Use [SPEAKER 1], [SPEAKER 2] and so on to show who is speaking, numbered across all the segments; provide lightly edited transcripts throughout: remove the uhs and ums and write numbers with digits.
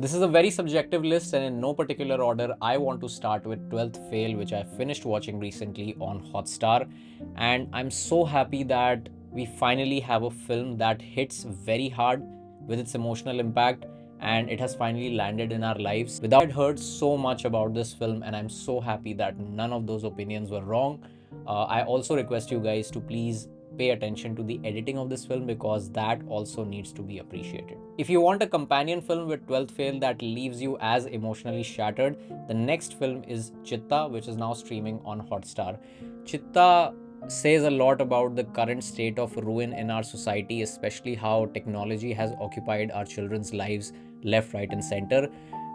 [SPEAKER 1] This is a very subjective list, and in no particular order, I want to start with 12th Fail, which I finished watching recently on Hotstar. And I'm so happy that we finally have a film that hits very hard with its emotional impact, and it has finally landed in our lives. Without I'd heard so much about this film, and I'm so happy that none of those opinions were wrong. I also request you guys to please pay attention to the editing of this film because that also needs to be appreciated. If you want a companion film with 12th Fail that leaves you as emotionally shattered, the next film is Chitta, which is now streaming on Hotstar. Chitta says a lot about the current state of ruin in our society, especially how technology has occupied our children's lives left, right, and center.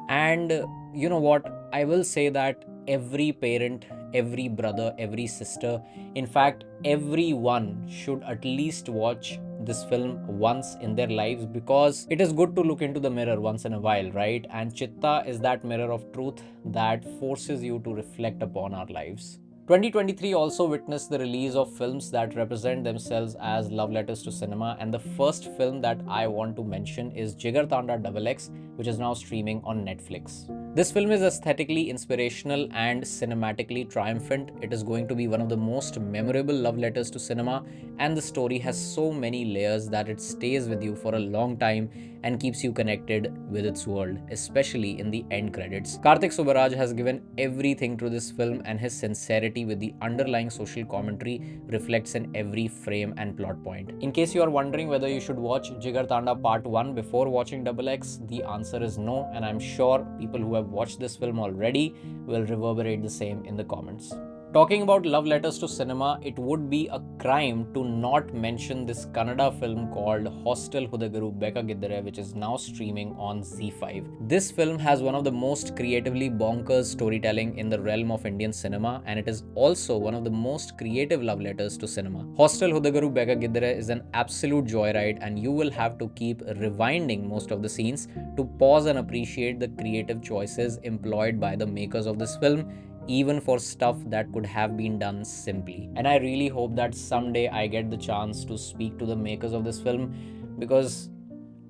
[SPEAKER 1] And you know what? I will say that every parent, every brother, every sister, in fact, everyone should at least watch this film once in their lives because it is good to look into the mirror once in a while, right? And Chitta is that mirror of truth that forces you to reflect upon our lives. 2023 also witnessed the release of films that represent themselves as love letters to cinema, and the first film that I want to mention is Jigar Tanda XX, which is now streaming on Netflix. This film is aesthetically inspirational and cinematically triumphant. It is going to be one of the most memorable love letters to cinema, and the story has so many layers that it stays with you for a long time and keeps you connected with its world, especially in the end credits. Karthik Subbaraj has given everything to this film, and his sincerity with the underlying social commentary reflects in every frame and plot point. In case you are wondering whether you should watch Jigar Tanda Part 1 before watching XX, the answer is no, and I'm sure people who have watched this film already will reverberate the same in the comments. Talking about love letters to cinema, it would be a crime to not mention this Kannada film called Hostel Hudagaru Bekagiddare, which is now streaming on Z5. This film has one of the most creatively bonkers storytelling in the realm of Indian cinema, and it is also one of the most creative love letters to cinema. Hostel Hudagaru Bekagiddare is an absolute joyride, and you will have to keep rewinding most of the scenes to pause and appreciate the creative choices employed by the makers of this film, even for stuff that could have been done simply. And I really hope that someday I get the chance to speak to the makers of this film because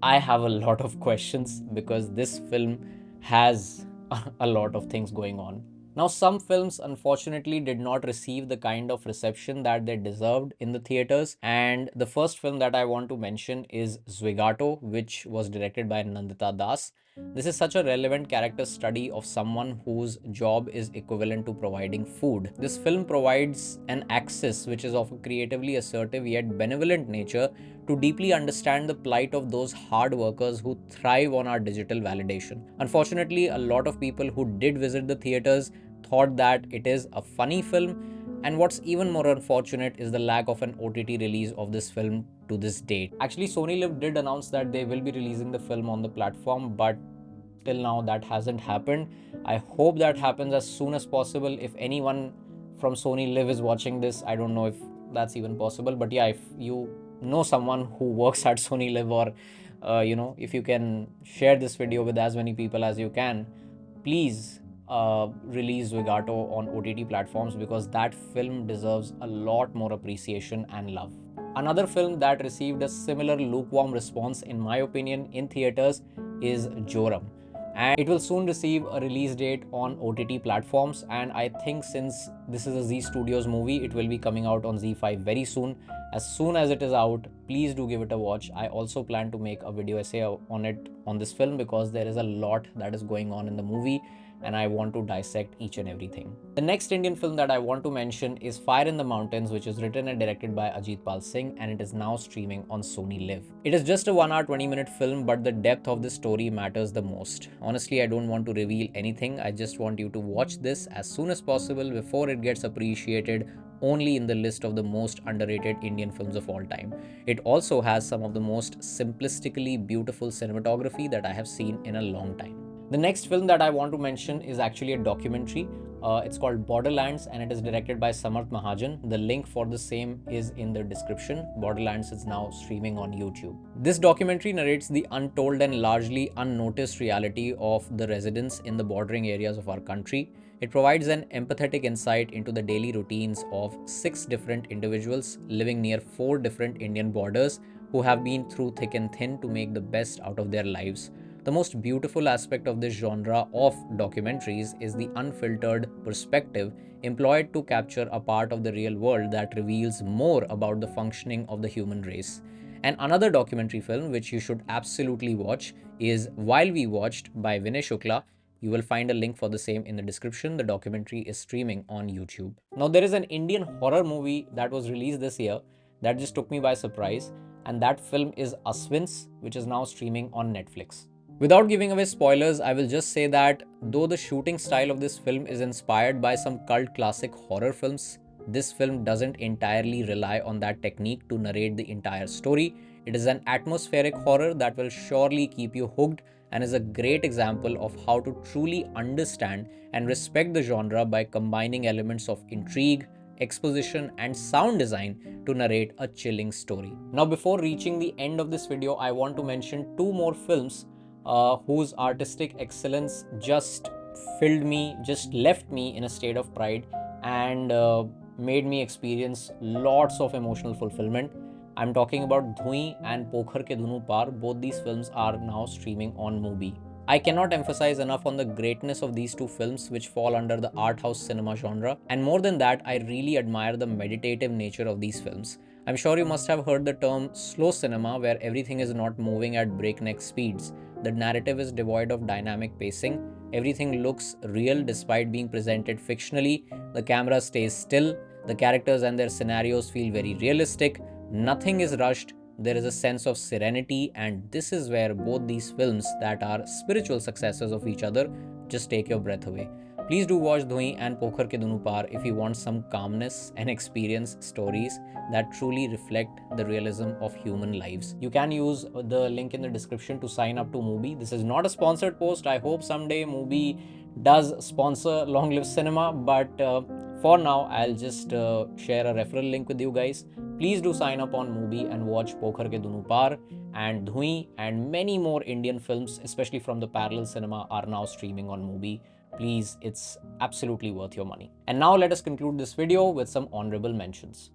[SPEAKER 1] I have a lot of questions because this film has a lot of things going on. Now, some films unfortunately did not receive the kind of reception that they deserved in the theaters, and the first film that I want to mention is Zwigato, which was directed by Nandita Das. This is such a relevant character study of someone whose job is equivalent to providing food. This film provides an axis which is of a creatively assertive yet benevolent nature to deeply understand the plight of those hard workers who thrive on our digital validation. Unfortunately, a lot of people who did visit the theaters thought that it is a funny film, and what's even more unfortunate is the lack of an OTT release of this film to this date. Actually, Sony Live did announce that they will be releasing the film on the platform, but till now that hasn't happened. I hope that happens as soon as possible. If anyone from Sony Live is watching this, I don't know if that's even possible, but yeah, if you know someone who works at Sony Live, or if you can share this video with as many people as you can, please release Vigato on OTT platforms because that film deserves a lot more appreciation and love. Another film that received a similar lukewarm response, in my opinion, in theaters is Joram. And it will soon receive a release date on OTT platforms. And I think since this is a Z Studios movie, it will be coming out on Z5 very soon. As soon as it is out, please do give it a watch. I also plan to make a video essay on it on this film because there is a lot that is going on in the movie and I want to dissect each and everything. The next Indian film that I want to mention is Fire in the Mountains, which is written and directed by Ajit Pal Singh, and it is now streaming on Sony Live. It is just a 1 hour 20-minute film, but the depth of the story matters the most. Honestly, I don't want to reveal anything. I just want you to watch this as soon as possible before it gets appreciated only in the list of the most underrated Indian films of all time. It also has some of the most simplistically beautiful cinematography that I have seen in a long time. The next film that I want to mention is actually a documentary. It's called Borderlands and it is directed by Samarth Mahajan. The link for the same is in the description. Borderlands is now streaming on YouTube. This documentary narrates the untold and largely unnoticed reality of the residents in the bordering areas of our country. It provides an empathetic insight into the daily routines of 6 different individuals living near 4 different Indian borders who have been through thick and thin to make the best out of their lives. The most beautiful aspect of this genre of documentaries is the unfiltered perspective employed to capture a part of the real world that reveals more about the functioning of the human race. And another documentary film which you should absolutely watch is While We Watched by Vinay Shukla. You will find a link for the same in the description. The documentary is streaming on YouTube. Now, there is an Indian horror movie that was released this year that just took me by surprise, and that film is Aswins, which is now streaming on Netflix. Without giving away spoilers, I will just say that though the shooting style of this film is inspired by some cult classic horror films, this film doesn't entirely rely on that technique to narrate the entire story. It is an atmospheric horror that will surely keep you hooked and is a great example of how to truly understand and respect the genre by combining elements of intrigue, exposition, and sound design to narrate a chilling story. Now, before reaching the end of this video, I want to mention two more films whose artistic excellence just left me in a state of pride and made me experience lots of emotional fulfillment. I'm talking about Dhui and Pokhar Ke Dunu Par. Both these films are now streaming on Mubi. I cannot emphasize enough on the greatness of these two films, which fall under the art house cinema genre. And more than that, I really admire the meditative nature of these films. I'm sure you must have heard the term slow cinema, where everything is not moving at breakneck speeds. The narrative is devoid of dynamic pacing. Everything looks real despite being presented fictionally. The camera stays still. The characters and their scenarios feel very realistic. Nothing is rushed. There is a sense of serenity, and this is where both these films that are spiritual successors of each other just take your breath away. Please do watch Dhui and Pokhar Ke Dunu Par if you want some calmness and experience stories that truly reflect the realism of human lives. You can use the link in the description to sign up to Mubi. This is not a sponsored post. I hope someday Mubi does sponsor Long Live Cinema, but for now, I'll just share a referral link with you guys. Please do sign up on Mubi and watch Pokhar Ke Dunu Par and Dhui, and many more Indian films, especially from the parallel cinema, are now streaming on Mubi. Please, it's absolutely worth your money. And now let us conclude this video with some honorable mentions.